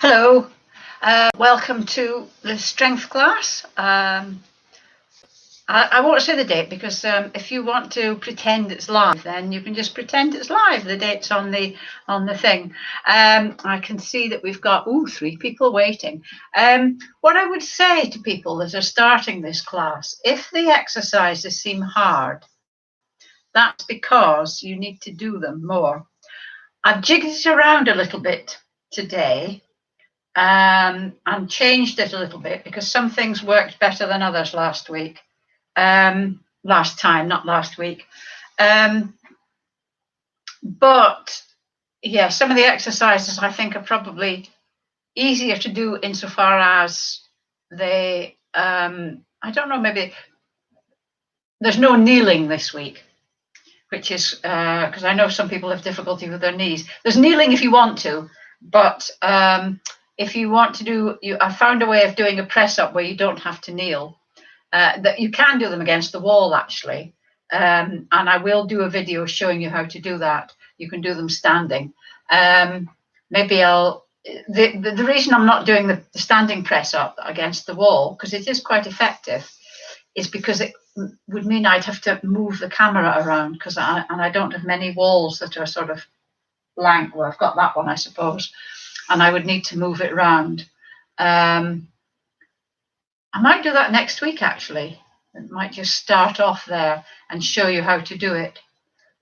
Hello, welcome to the strength class. I won't say the date because if you want to pretend it's live, then you can just pretend it's live. The date's on the thing. I can see that we've got 3 people waiting. What I would say to people that are starting this class, if the exercises seem hard, that's because you need to do them more. I've jigged it around a little bit today. And changed it a little bit because some things worked better than others last week. Last time, not last week. But yeah, some of the exercises I think are probably easier to do insofar as they, I don't know, maybe there's no kneeling this week, which is because I know some people have difficulty with their knees. There's kneeling if you want to, but if you want to do, I found a way of doing a press up where you don't have to kneel. That you can do them against the wall actually, and I will do a video showing you how to do that. You can do them standing. Maybe I'll. The reason I'm not doing the standing press up against the wall, because it is quite effective, is because it would mean I'd have to move the camera around because I don't have many walls that are sort of blank. Well, I've got that one, I suppose. And I would need to move it around. I might do that next week, actually. I might just start off there and show you how to do it.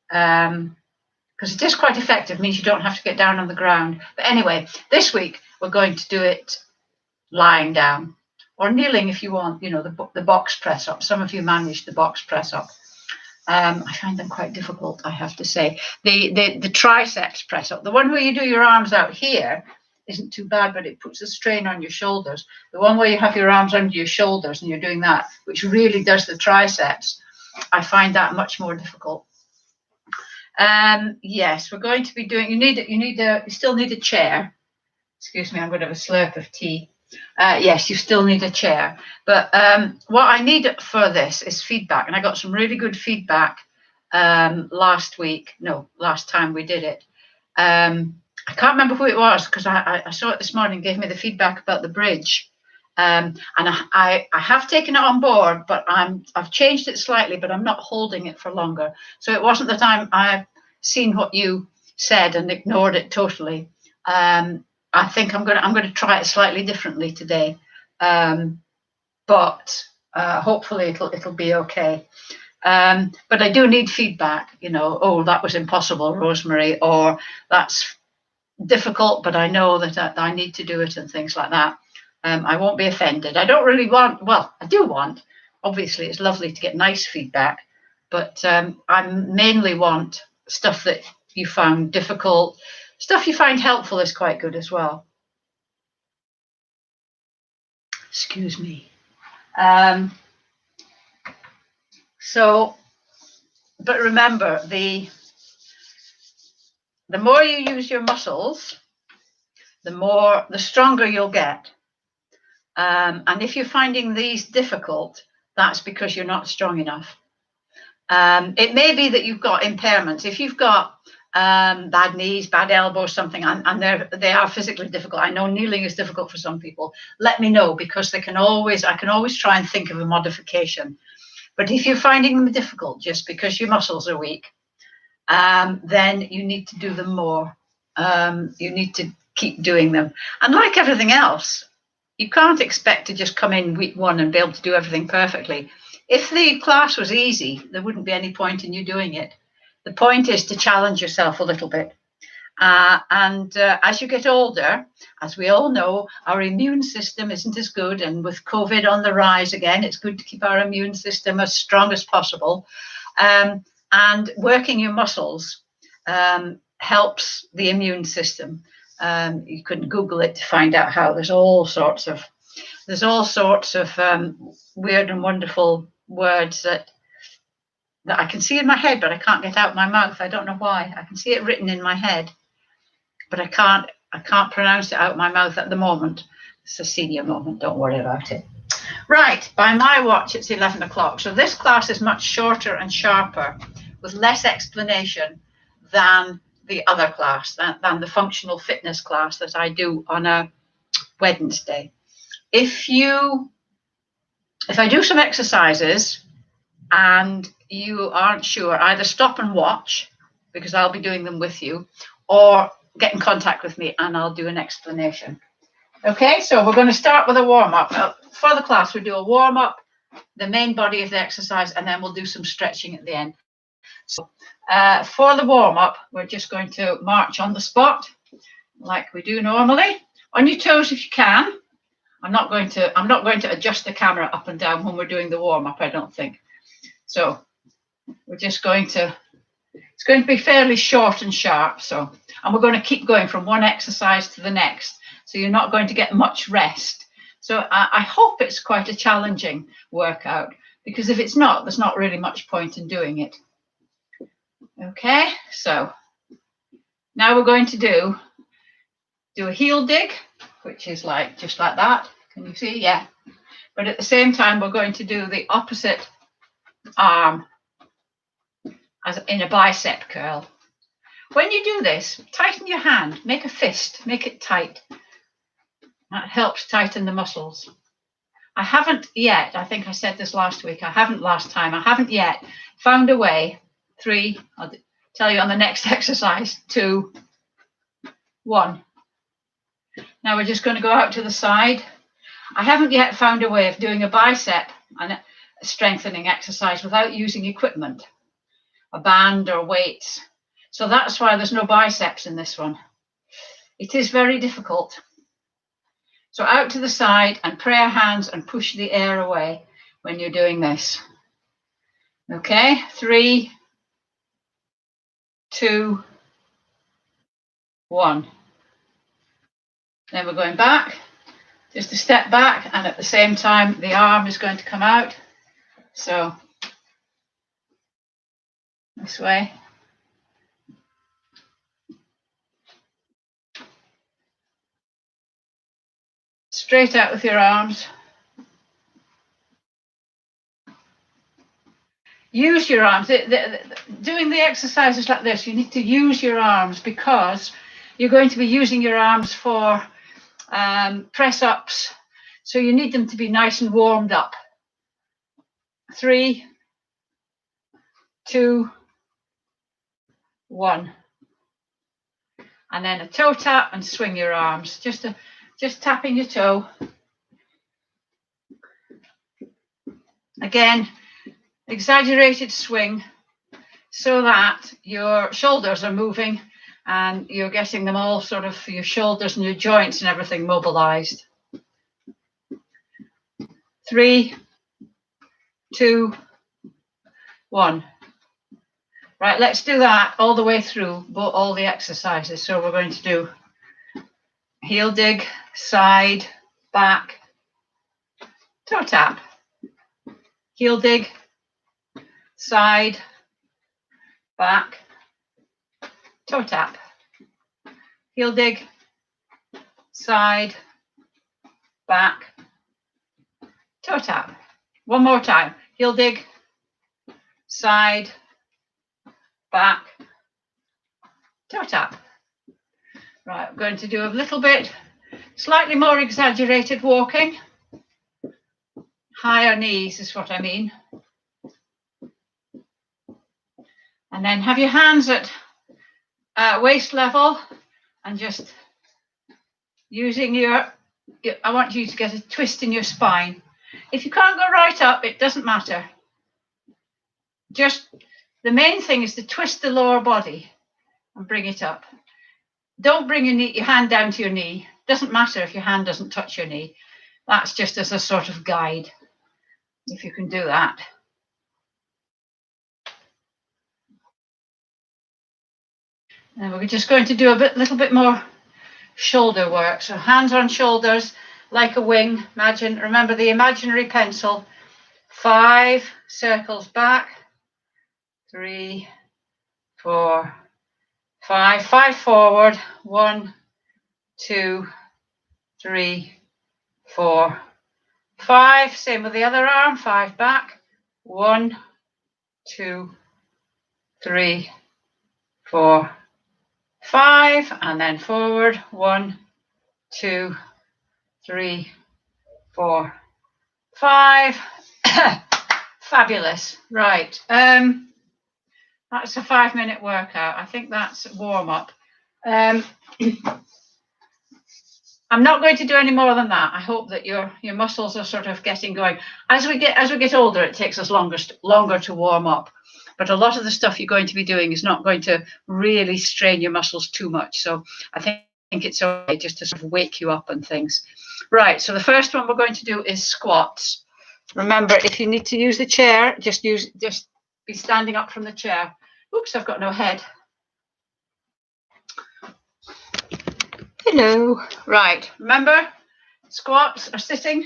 Because it is quite effective, means you don't have to get down on the ground. But anyway, this week we're going to do it lying down or kneeling if you want, the box press up. Some of you manage the box press up. I find them quite difficult, I have to say. The triceps press up, the one where you do your arms out here, isn't too bad, but it puts a strain on your shoulders. The one where you have your arms under your shoulders and you're doing that, which really does the triceps, I find that much more difficult. Yes, we're going to be doing. You still need a chair. Excuse me, I'm going to have a slurp of tea. Yes, you still need a chair. But what I need for this is feedback. And I got some really good feedback last time we did it. I can't remember who it was because I saw it this morning, gave me the feedback about the bridge. And I have taken it on board, but I've changed it slightly, but I'm not holding it for longer. So it wasn't that I've seen what you said and ignored it totally. I think I'm going to try it slightly differently today, but hopefully it'll be okay. But I do need feedback. Oh, that was impossible, Rosemary, or that's difficult, but I know that I need to do it and things like that. I won't be offended. I don't really want. Well, I do want. Obviously, it's lovely to get nice feedback, but I mainly want stuff that you found difficult. Stuff you find helpful is quite good as well. Excuse me. But remember, the more you use your muscles, the stronger you'll get. And if you're finding these difficult, that's because you're not strong enough. It may be that you've got impairments. If you've got bad knees, bad elbows, something, and they are physically difficult. I know kneeling is difficult for some people. Let me know, because I can always try and think of a modification. But if you're finding them difficult just because your muscles are weak, then you need to do them more. You need to keep doing them. And like everything else, you can't expect to just come in week 1 and be able to do everything perfectly. If the class was easy, there wouldn't be any point in you doing it. The point is to challenge yourself a little bit. And as you get older, as we all know, our immune system isn't as good. And with COVID on the rise again, it's good to keep our immune system as strong as possible. And working your muscles helps the immune system. You can Google it to find out how. There's all sorts of weird and wonderful words that I can see in my head, but I can't get out my mouth. I don't know why. I can see it written in my head, but I can't pronounce it out my mouth at the moment. It's a senior moment. Don't worry about it. Right, by my watch, it's 11 o'clock. So this class is much shorter and sharper, with less explanation than the other class, than the functional fitness class that I do on a Wednesday. If I do some exercises and you aren't sure, either stop and watch, because I'll be doing them with you, or get in contact with me and I'll do an explanation. Okay, so we're going to start with a warm-up. For the class, we do a warm-up, the main body of the exercise, and then we'll do some stretching at the end. So for the warm-up, we're just going to march on the spot like we do normally. On your toes if you can. I'm not going to adjust the camera up and down when we're doing the warm-up, I don't think. So we're just going to, it's going to be fairly short and sharp. So, and we're going to keep going from one exercise to the next. So you're not going to get much rest. So I hope it's quite a challenging workout, because if it's not, there's not really much point in doing it. Okay, so now we're going to do a heel dig, which is like just like that. Can you see? Yeah. But at the same time, we're going to do the opposite arm as in a bicep curl. When you do this, tighten your hand, make a fist, make it tight. That helps tighten the muscles. I haven't yet, I think I said this last week, I haven't yet found a way. 3, I'll tell you on the next exercise. 2, 1. Now we're just going to go out to the side. I haven't yet found a way of doing a bicep and a strengthening exercise without using equipment, a band or weights. So that's why there's no biceps in this one. It is very difficult. So out to the side and prayer hands and push the air away when you're doing this. Okay, 3, 2, 1. Then we're going back, just a step back, and at the same time the arm is going to come out. So this way. Straight out with your arms. Use your arms. Doing the exercises like this, you need to use your arms, because you're going to be using your arms for press-ups. So you need them to be nice and warmed up. 3, 2, 1. And then a toe tap and swing your arms. Just tapping your toe. Again, exaggerated swing so that your shoulders are moving and you're getting them all sort of, your shoulders and your joints and everything mobilized. 3, 2, 1. Right, let's do that all the way through, all the exercises. So we're going to do heel dig, side, back, toe tap, heel dig, side, back, toe tap, heel dig, side, back, toe tap. One more time, heel dig, side, back, toe tap. Right, I'm going to do a little bit, slightly more exaggerated walking. Higher knees is what I mean. And then have your hands at waist level and just using I want you to get a twist in your spine. If you can't go right up, it doesn't matter. Just the main thing is to twist the lower body and bring it up. Don't bring your hand down to your knee. Doesn't matter if your hand doesn't touch your knee. That's just as a sort of guide, if you can do that. And we're just going to do a little bit more shoulder work. So hands on shoulders like a wing. Remember the imaginary pencil. 5 circles back. 3, 4, 5. 5 forward. 1, 2, 3, 4, 5. Same with the other arm. 5 back. 1, 2, 3, 4, 5, and then forward. 1, 2, 3, 4, 5. Fabulous. Right. That's a 5-minute workout. I think that's warm up. I'm not going to do any more than that. I hope that your muscles are sort of getting going. As we get older, it takes us longer to warm up. But a lot of the stuff you're going to be doing is not going to really strain your muscles too much. So I think it's okay just to sort of wake you up and things. Right. So the first one we're going to do is squats. Remember, if you need to use the chair, just be standing up from the chair. Oops, I've got no head. Hello. Right. Remember, squats are sitting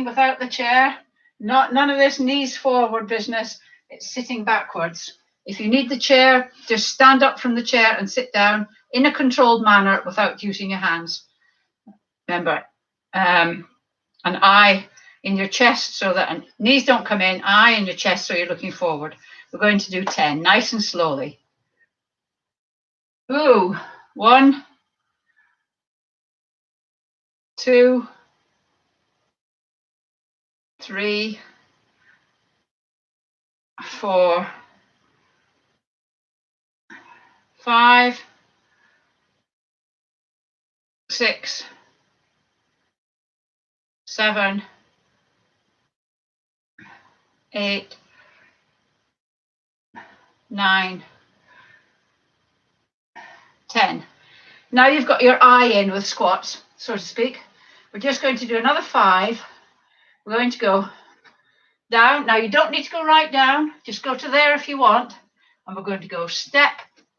without the chair. None of this knees forward business. It's sitting backwards. If you need the chair, just stand up from the chair and sit down in a controlled manner without using your hands. Remember, an eye in your chest so that knees don't come in, eye in your chest so you're looking forward. We're going to do 10, nice and slowly. Ooh, 1, 2, 3, 4, 5, 6, 7, 8, 9, 10. Now you've got your eye in with squats, so to speak. We're just going to do another 5. We're going to go down. Now you don't need to go right down. Just go to there if you want. And we're going to go step,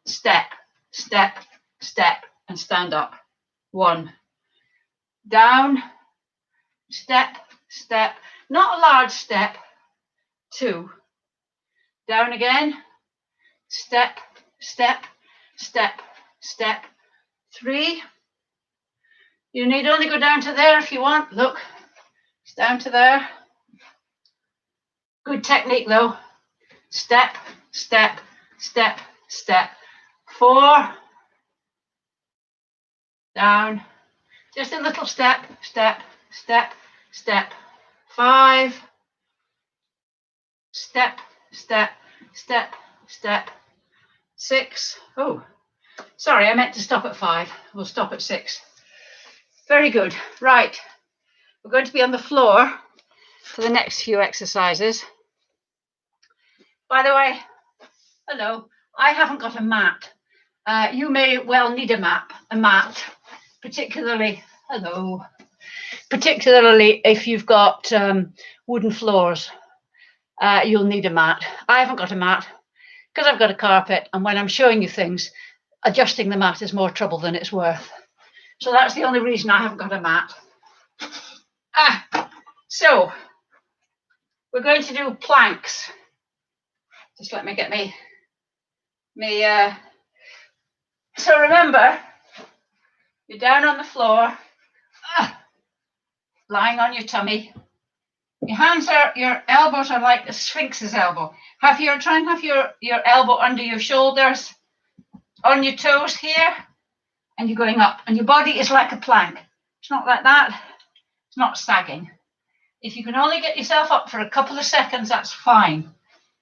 step, step, step, and stand up. 1. Down, step, step. Not a large step. 2. Down again. Step, step, step, step. 3. You need only go down to there if you want. Look, it's down to there. Good technique though. Step, step, step, step. 4. Down. Just a little step, step, step, step. 5. Step, step, step, step. 6. Oh, sorry, I meant to stop at 5. We'll stop at 6. Very good. Right. We're going to be on the floor for the next few exercises. By the way, hello, I haven't got a mat. You may well need a mat, particularly if you've got wooden floors. You'll need a mat. I haven't got a mat because I've got a carpet, and when I'm showing you things, adjusting the mat is more trouble than it's worth. So that's the only reason I haven't got a mat. So we're going to do planks. Just let me get me. So remember, you're down on the floor, lying on your tummy. Your elbows are like a sphinx's elbow. Try and have your elbow under your shoulders, on your toes here, and you're going up. And your body is like a plank. It's not like that. It's not sagging. If you can only get yourself up for a couple of seconds, that's fine.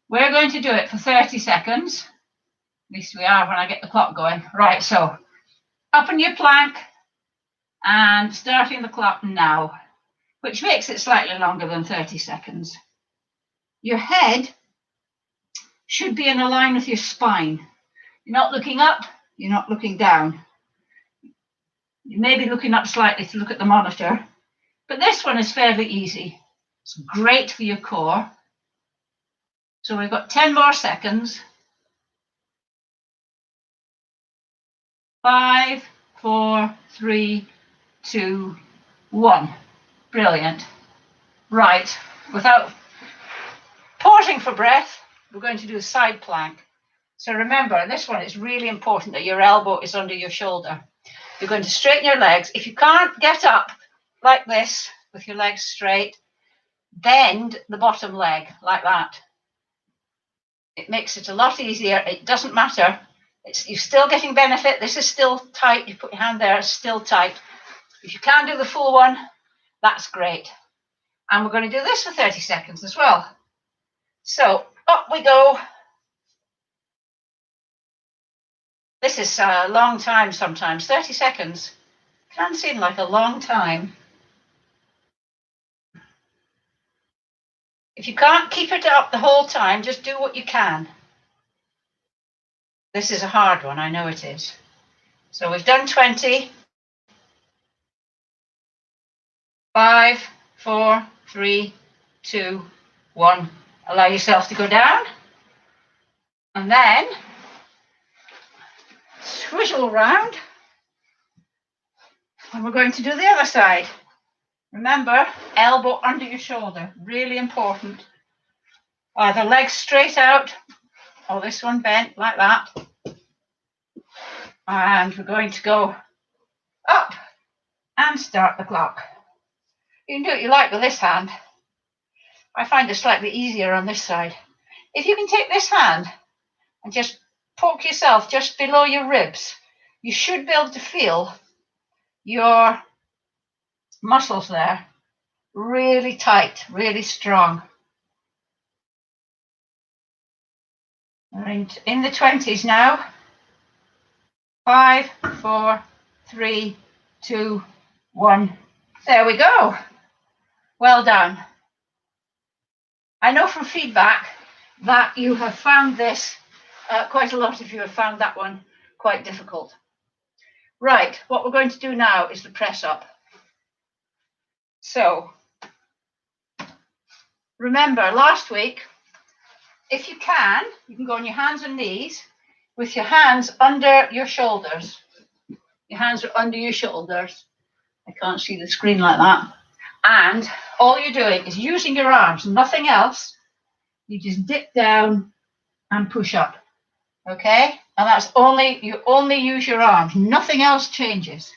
We're going to do it for 30 seconds. At least we are when I get the clock going. Right, so up in your plank and starting the clock now, which makes it slightly longer than 30 seconds. Your head should be in a line with your spine. You're not looking up, you're not looking down. You may be looking up slightly to look at the monitor, but this one is fairly easy. It's great for your core. So we've got 10 more seconds. 5, 4, 3, 2, 1. Brilliant. Right, without pausing for breath, we're going to do a side plank. So remember, this one is really important that your elbow is under your shoulder. You're going to straighten your legs. If you can't get up like this with your legs straight, bend the bottom leg like that. It makes it a lot easier. It doesn't matter. You're still getting benefit. This is still tight. You put your hand there, it's still tight. If you can't do the full one, that's great. And we're going to do this for 30 seconds as well. So up we go. This is a long time sometimes. 30 seconds can seem like a long time. If you can't keep it up the whole time, just do what you can. This is a hard one, I know it is. So we've done 20. 5, 4, 3, 2, 1. Allow yourself to go down. And then swivel round. And we're going to do the other side. Remember, elbow under your shoulder, really important. Either legs straight out or this one bent like that. And we're going to go up and start the clock. You can do what you like with this hand. I find it slightly easier on this side. If you can take this hand and just poke yourself just below your ribs, you should be able to feel your muscles there really tight, really strong. And in the 20s now. 5, 4, 3, 2, 1. There we go. Well done. I know from feedback that you have found this, quite a lot of you have found that one quite difficult. Right, what we're going to do now is the press up. So, remember last week, if you can go on your hands and knees with your hands under your shoulders. Your hands are under your shoulders. I can't see the screen like that. And all you're doing is using your arms, nothing else. You just dip down and push up. Okay? And that's you only use your arms. Nothing else changes.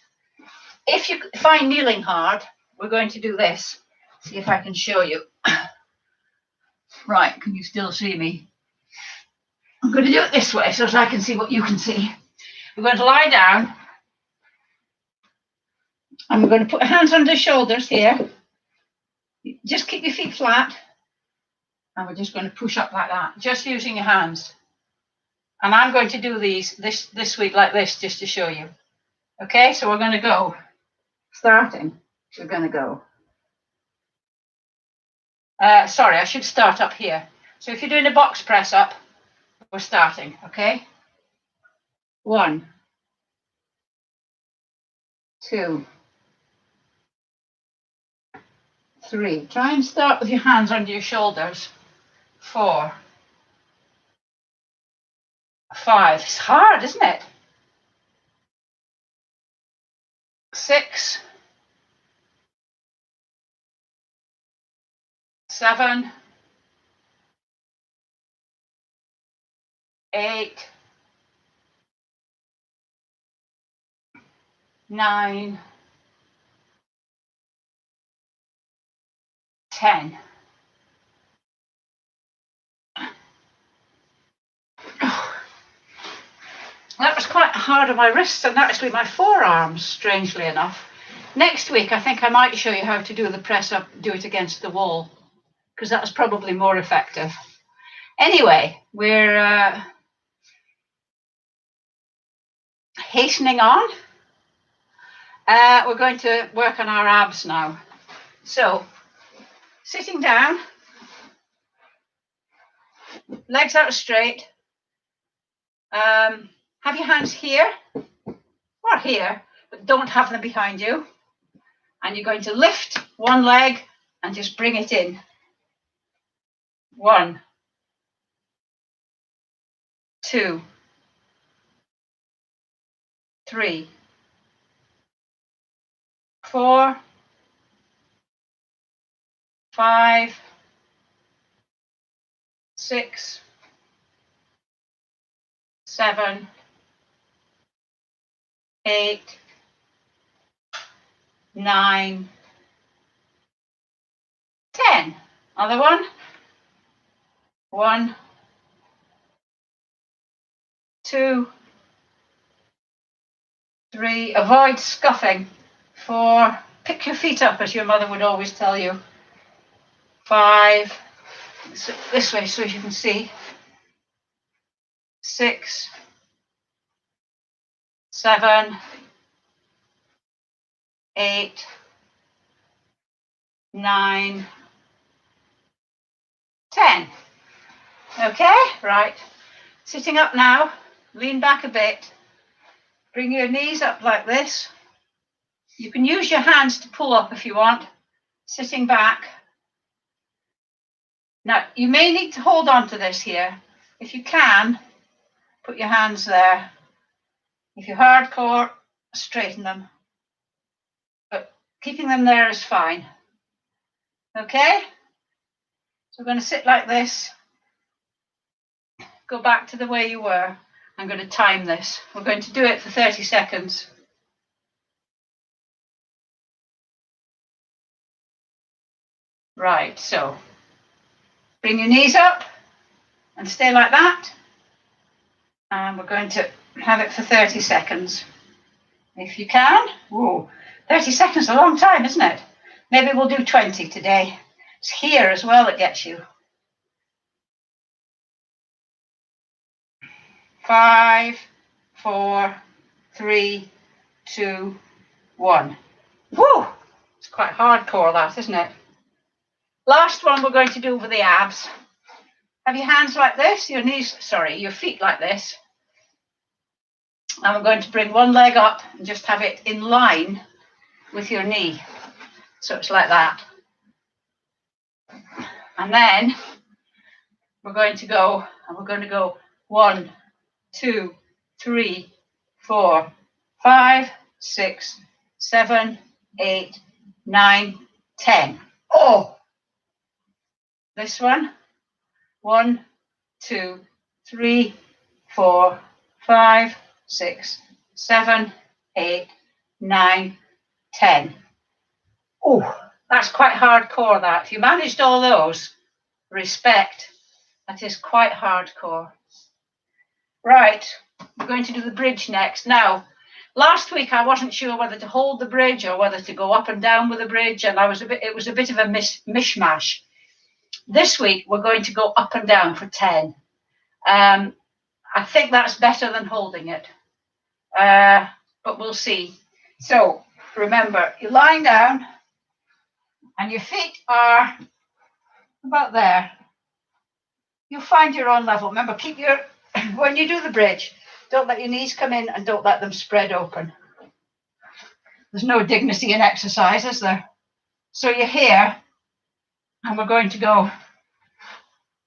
If you find kneeling hard, we're going to do this. See if I can show you. Right, can you still see me? I'm going to do it this way so that I can see what you can see. We're going to lie down. And we're going to put hands under the shoulders here. Just keep your feet flat. And we're just going to push up like that, just using your hands. And I'm going to do this week like this, just to show you. Okay, so we're going to go. Starting, we're going to go. Sorry, I should start up here. So if you're doing a box press up, we're starting, okay? 1, 2, 3. Try and start with your hands under your shoulders. 4, 5. It's hard, isn't it? 6, 7, 8, 9, 10. That was quite hard on my wrists and actually my forearms, strangely enough. Next week, I think I might show you how to do the press up, do it against the wall, because that's probably more effective. Anyway, we're hastening on. We're going to work on our abs now. So, sitting down, legs out straight. Have your hands here or here, but don't have them behind you. And you're going to lift one leg and just bring it in. 1, 2, 3, 4, 5, 6, 7, 8, 9, 10. Other one. 1, 2, 3. Avoid scuffing. 4, pick your feet up as your mother would always tell you. 5, this way so as you can see. 6, 7, 8, 9, 10. Okay, right. Sitting up now, lean back a bit. Bring your knees up like this. You can use your hands to pull up if you want. Sitting back. Now, you may need to hold on to this here. If you can, put your hands there. If you're hardcore, straighten them. But keeping them there is fine. Okay? So we're going to sit like this. Go back to the way you were. I'm going to time this. We're going to do it for 30 seconds. Right, so bring your knees up and stay like that. And we're going to have it for 30 seconds. If you can. Whoa, 30 seconds is a long time, isn't it? Maybe we'll do 20 today. It's here as well it gets you. 5, 4, 3, 2, 1. Woo! It's quite hardcore that, isn't it? Last one we're going to do for the abs. Have your hands like this, your feet like this. And we're going to bring one leg up and just have it in line with your knee. So it's like that. And then we're going to go 1, 2, 3, 4, 5, 6, 7, 8, 9, 10. Oh! This one. 1, 2, 3, 4, 5, 6, 7, 8, 9, 10. Oh, that's quite hardcore that. If you managed all those, respect. That is quite hardcore. Right, we're going to do the bridge next. Now, last week I wasn't sure whether to hold the bridge or whether to go up and down with the bridge, and it was a bit of a mishmash. This week we're going to go up and down for 10. I think that's better than holding it, but we'll see. So remember, you're lying down and your feet are about there. You'll find your own level. Remember, when you do the bridge, don't let your knees come in and don't let them spread open. There's no dignity in exercise, is there? So you're here, and we're going to go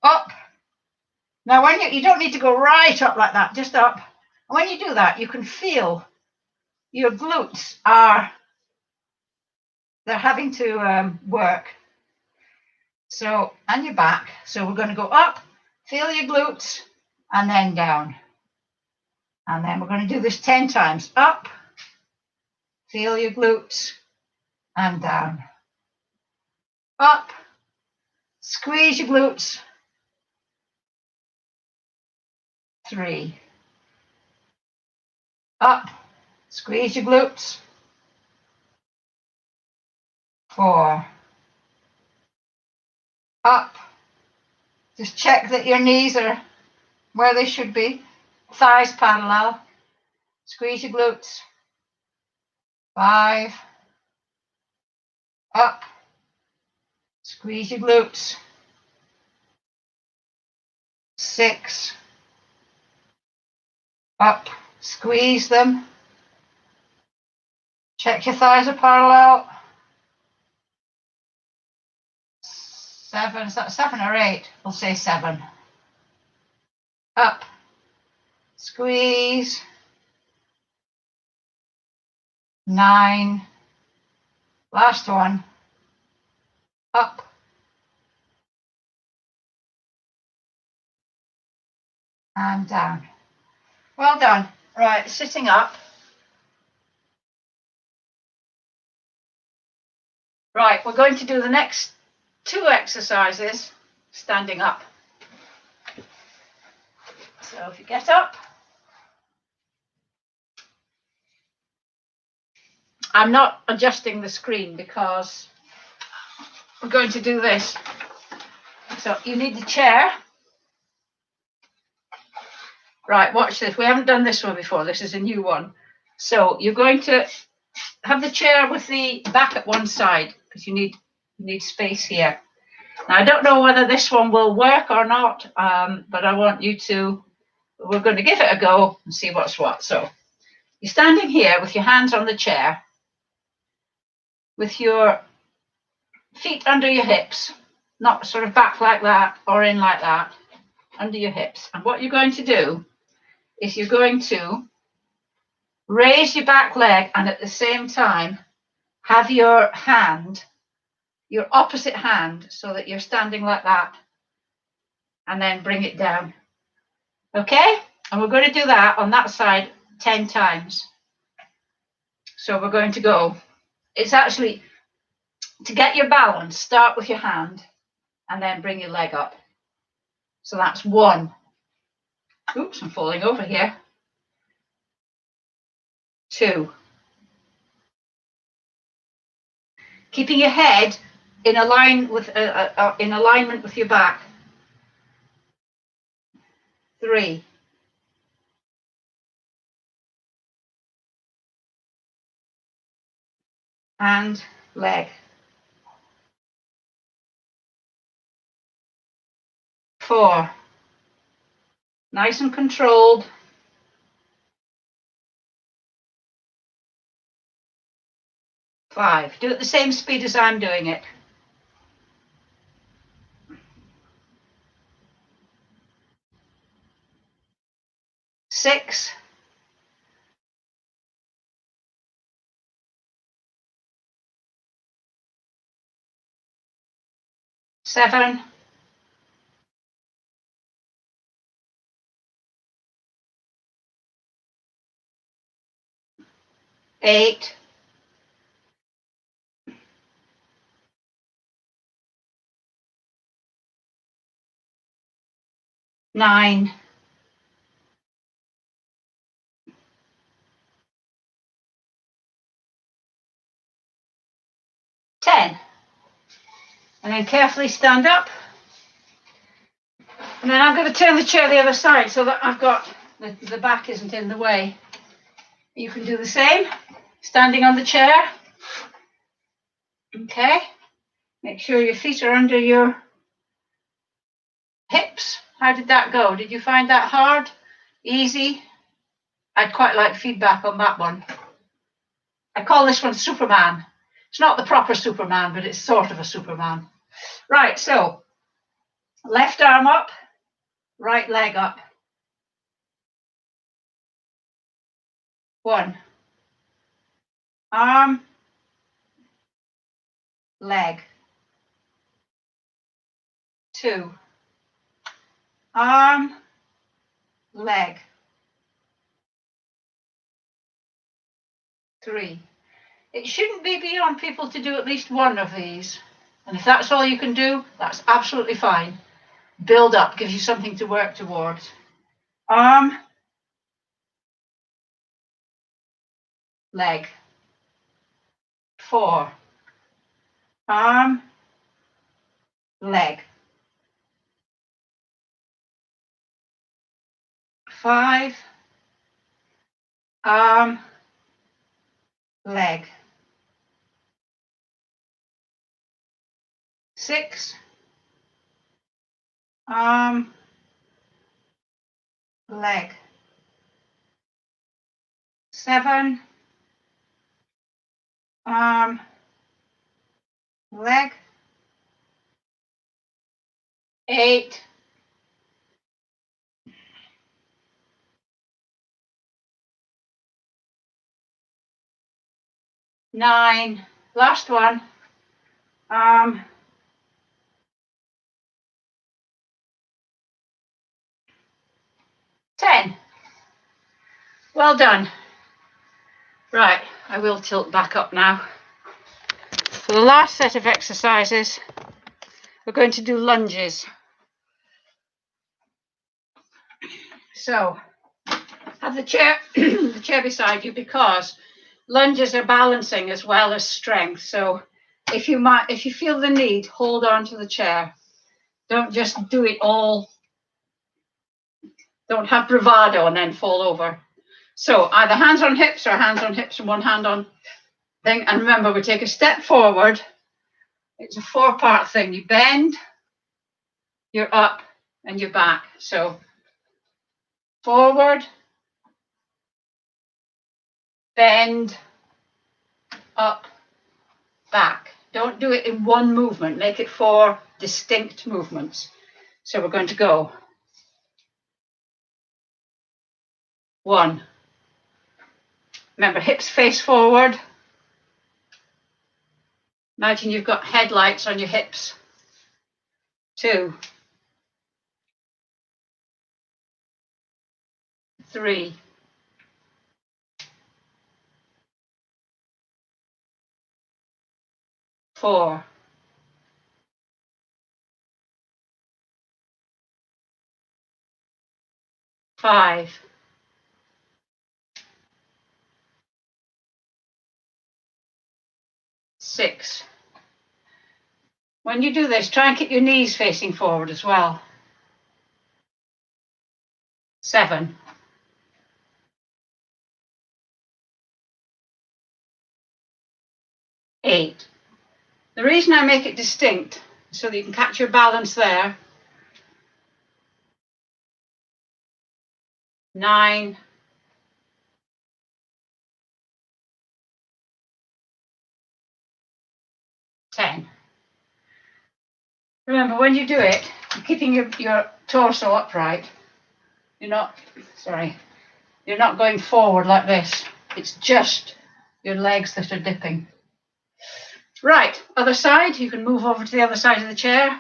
up. Now, when you don't need to go right up like that, just up. And when you do that, you can feel your glutes they're having to work. So, and your back. So we're going to go up, feel your glutes, and then down. And then we're going to do this 10 times. Up, feel your glutes, and down. Up, squeeze your glutes. 3. Up, squeeze your glutes. 4. Up. Just check that your knees are where they should be. Thighs parallel. Squeeze your glutes. 5. Up. Squeeze your glutes. 6. Up. Squeeze them. Check your thighs are parallel. 7. Is that 7 or 8? We'll say 7. Up. Squeeze. 9. Last one. Up. And down. Well done. Right, sitting up. Right, we're going to do the next 2 exercises standing up. So if you get up, I'm not adjusting the screen because we're going to do this. So you need the chair. Right, watch this. We haven't done this one before. This is a new one. So you're going to have the chair with the back at one side because you need space here. Now, I don't know whether this one will work or not, but I want you to, we're going to give it a go and see what's what. So you're standing here with your hands on the chair, with your feet under your hips, not sort of back like that or in like that, under your hips. And what you're going to do is you're going to raise your back leg and at the same time have your hand, your opposite hand, so that you're standing like that, and then bring it down. Okay? And we're going to do that on that side 10 times. So we're going to go, it's actually, to get your balance, start with your hand and then bring your leg up. So that's 1. Oops, I'm falling over here. 2. Keeping your head in alignment with your back. 3. And leg. 4. Nice and controlled. 5. Do it the same speed as I'm doing it. 6. 7. 8. 9. 10. And then carefully stand up. And then I'm going to turn the chair the other side so that I've got, the back isn't in the way. You can do the same, standing on the chair. Okay. Make sure your feet are under your hips. How did that go? Did you find that hard? Easy? I'd quite like feedback on that one. I call this one Superman. It's not the proper Superman, but it's sort of a Superman. Right, so left arm up, right leg up. 1. Arm, leg. 2. Arm, leg. 3. It shouldn't be beyond people to do at least one of these. And if that's all you can do, that's absolutely fine. Build up, gives you something to work towards. Arm, leg. 4. Arm, leg. 5. Arm, leg. 6. Arm, leg. 7. Arm, leg. 8. 9. Last one. Arm, 10. Well done. Right, I will tilt back up now. For the last set of exercises, we're going to do lunges. So have the chair, the chair beside you, because Lunges are balancing as well as strength. So if you feel the need, hold on to the chair. Don't just do it all. Don't have bravado and then fall over. So either hands on hips or hands on hips and one hand on thing. And remember, we take a step forward. It's a 4-part thing. You bend, you're up, and you're back. So forward, bend, up, back. Don't do it in one movement. Make it 4 distinct movements. So we're going to go 1. Remember, hips face forward. Imagine you've got headlights on your hips. 2, 3, 4, 5, 6. When you do this, try and keep your knees facing forward as well. 7, 8. The reason I make it distinct is so that you can catch your balance there. 9, 10. Remember, when you do it, you're keeping your torso upright. You're not going forward like this. It's just your legs that are dipping. Right, other side. You can move over to the other side of the chair.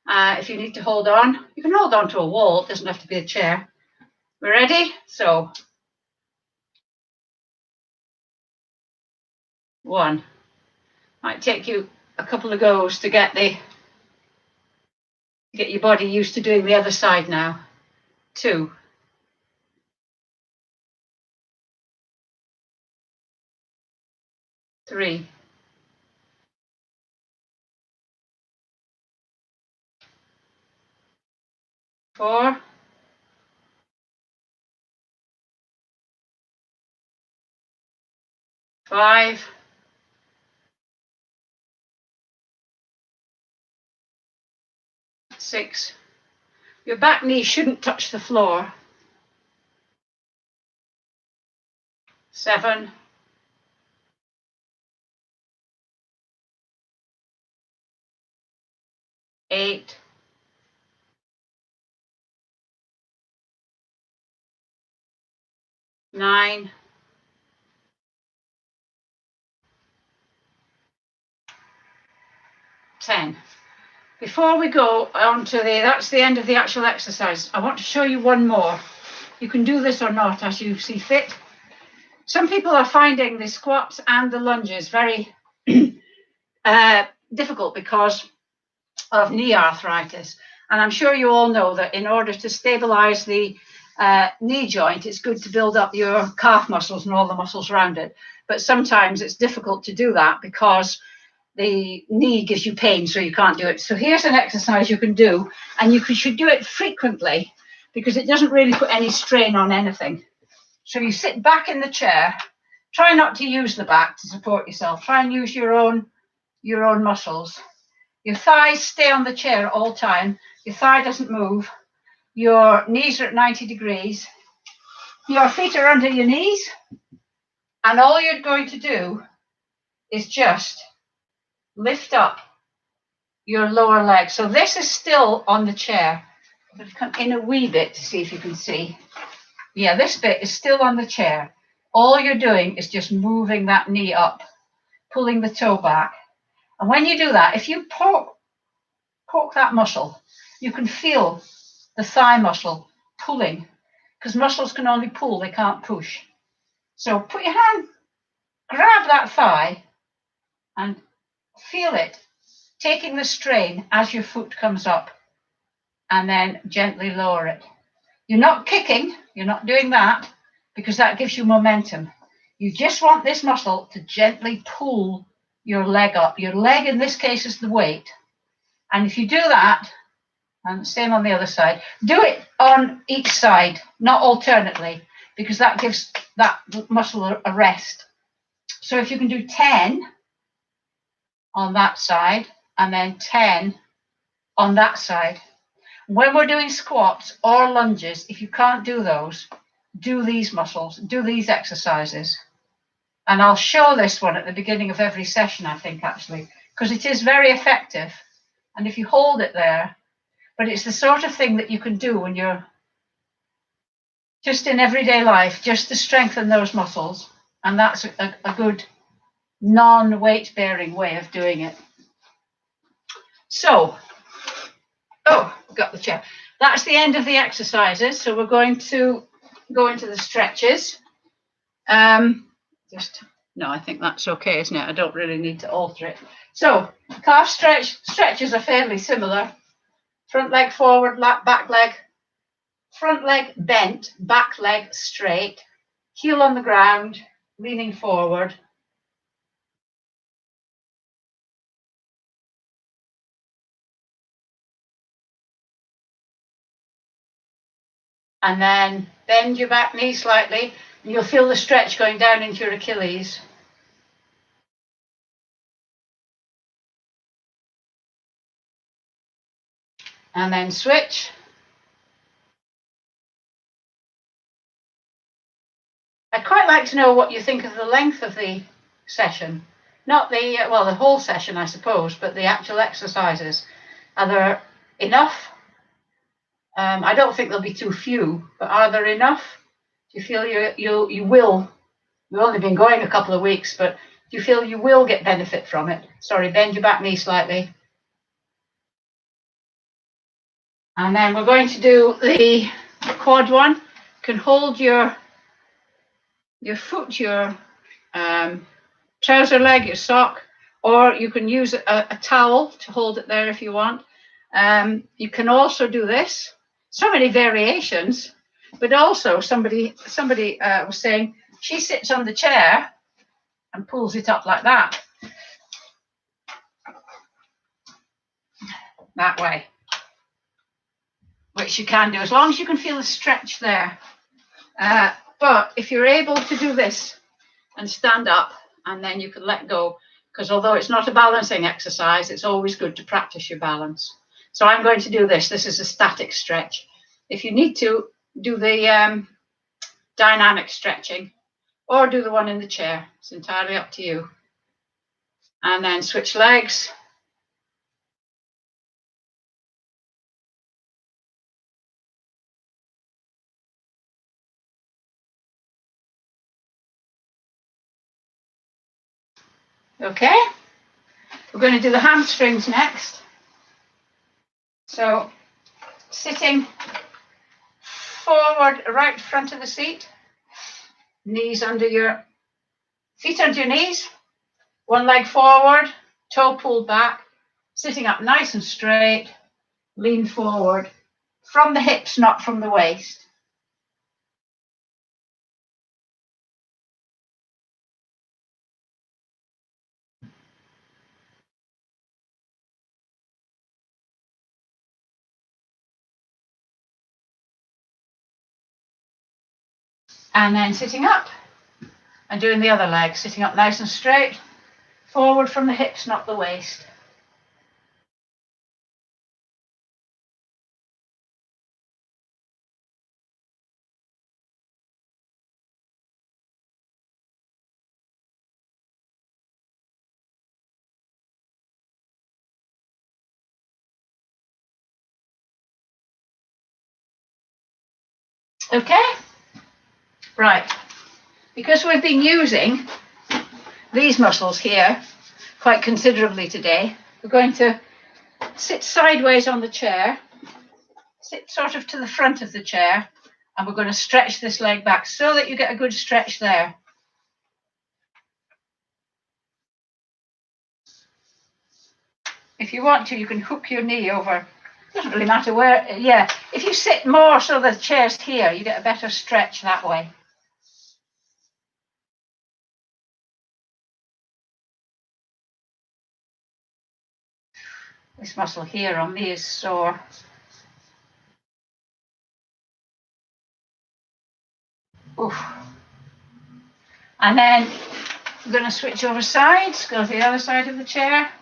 If you need to hold on, you can hold on to a wall. It doesn't have to be a chair. We're ready? So, 1. Might take you a couple of goes to get your body used to doing the other side now. 2, 3, 4, 5, 6. Your back knee shouldn't touch the floor. 7, 8, 9, 10. Before we go on to that's the end of the actual exercise. I want to show you one more. You can do this or not as you see fit. Some people are finding the squats and the lunges very difficult because of knee arthritis. And I'm sure you all know that in order to stabilize the knee joint, it's good to build up your calf muscles and all the muscles around it. But sometimes it's difficult to do that because the knee gives you pain, so you can't do it. So here's an exercise you can do, and you should do it frequently because it doesn't really put any strain on anything. So you sit back in the chair. Try not to use the back to support yourself. Try and use your own muscles. Your thighs stay on the chair all time. Your thigh doesn't move. Your knees are at 90 degrees. Your feet are under your knees. And all you're going to do is just lift up your lower leg. So this is still on the chair. I'm going to come in a wee bit to see if you can see. Yeah, this bit is still on the chair. All you're doing is just moving that knee up, pulling the toe back. And when you do that, if you poke that muscle, you can feel the thigh muscle pulling, because muscles can only pull, they can't push. So put your hand, grab that thigh and feel it taking the strain as your foot comes up, and then gently lower it. You're not kicking, you're not doing that, because that gives you momentum. You just want this muscle to gently pull your leg up. Your leg in this case is the weight. And if you do that, and same on the other side, do it on each side, not alternately, because that gives that muscle a rest. So if you can do 10 on that side and then 10 on that side. When we're doing squats or lunges, if you can't do those, do these muscles, do these exercises. And I'll show this one at the beginning of every session, I think, actually, because it is very effective. And if you hold it there, but it's the sort of thing that you can do when you're just in everyday life, just to strengthen those muscles. And that's a good non-weight bearing way of doing it. So, oh, got the chair. That's the end of the exercises. So we're going to go into the stretches. No, I think that's okay, isn't it? I don't really need to alter it. So calf stretches are fairly similar. Front leg forward, back leg, front leg bent, back leg straight, heel on the ground, leaning forward. And then bend your back knee slightly, and you'll feel the stretch going down into your Achilles. And then switch. I'd quite like to know what you think of the length of the session. Not the, well, the whole session, I suppose, but the actual exercises. Are there enough? I don't think there'll be too few, but are there enough? Do you feel you will? We've only been going a couple of weeks, but do you feel you will get benefit from it? Sorry, bend your back knee slightly. And then we're going to do the quad one. You can hold your foot, your trouser leg, your sock, or you can use a towel to hold it there if you want. You can also do this. So many variations, but also somebody was saying she sits on the chair and pulls it up like that way, which you can do as long as you can feel the stretch there. But if you're able to do this and stand up, and then you can let go, because although it's not a balancing exercise, it's always good to practice your balance. So I'm going to do this. This is a static stretch. If you need to, do the dynamic stretching or do the one in the chair. It's entirely up to you. And then switch legs. Okay, we're going to do the hamstrings next. So sitting forward, right front of the seat, knees under your feet under your knees, one leg forward, toe pulled back, sitting up nice and straight, lean forward from the hips, not from the waist. And then sitting up and doing the other leg, sitting up nice and straight, forward from the hips, not the waist. Okay, right. Because we've been using these muscles here quite considerably today, we're going to sit sideways on the chair, sit sort of to the front of the chair, and we're going to stretch this leg back so that you get a good stretch there. If you want to, you can hook your knee over. Doesn't really matter where, yeah. If you sit more so the chair's here, you get a better stretch that way. This muscle here on me is sore. Oof. And then we're going to switch over sides, go to the other side of the chair.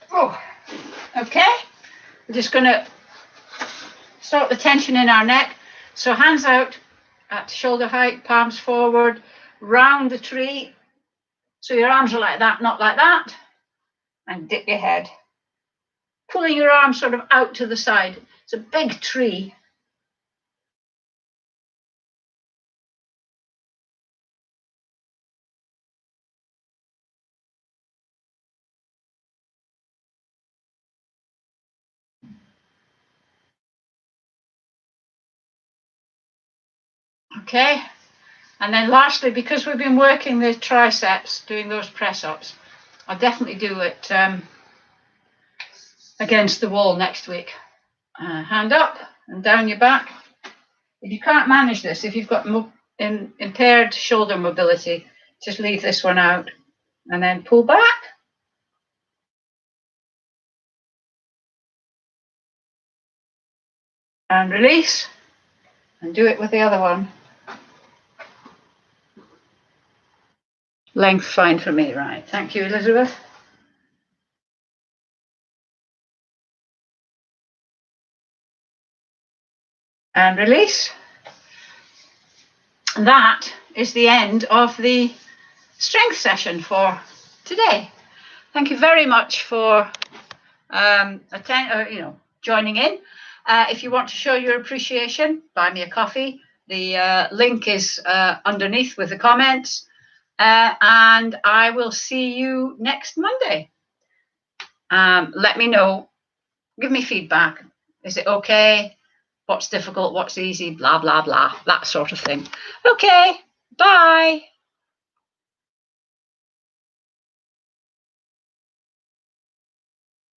Oh, okay. We're just going to stop the tension in our neck. So hands out at shoulder height, palms forward, round the tree. So your arms are like that, not like that. And dip your head. Pulling your arms sort of out to the side. It's a big tree. Okay. And then lastly, because we've been working the triceps, doing those press-ups, I'll definitely do it against the wall next week. Hand up and down your back. If you can't manage this, if you've got impaired shoulder mobility, just leave this one out and then pull back. And release. And do it with the other one. Length fine for me, right. Thank you, Elizabeth. And release. And that is the end of the strength session for today. Thank you very much for joining in. If you want to show your appreciation, buy me a coffee. The link is underneath with the comments. And I will see you next Monday. Let me know. Give me feedback. Is it okay? What's difficult? What's easy? Blah, blah, blah. That sort of thing. Okay. Bye.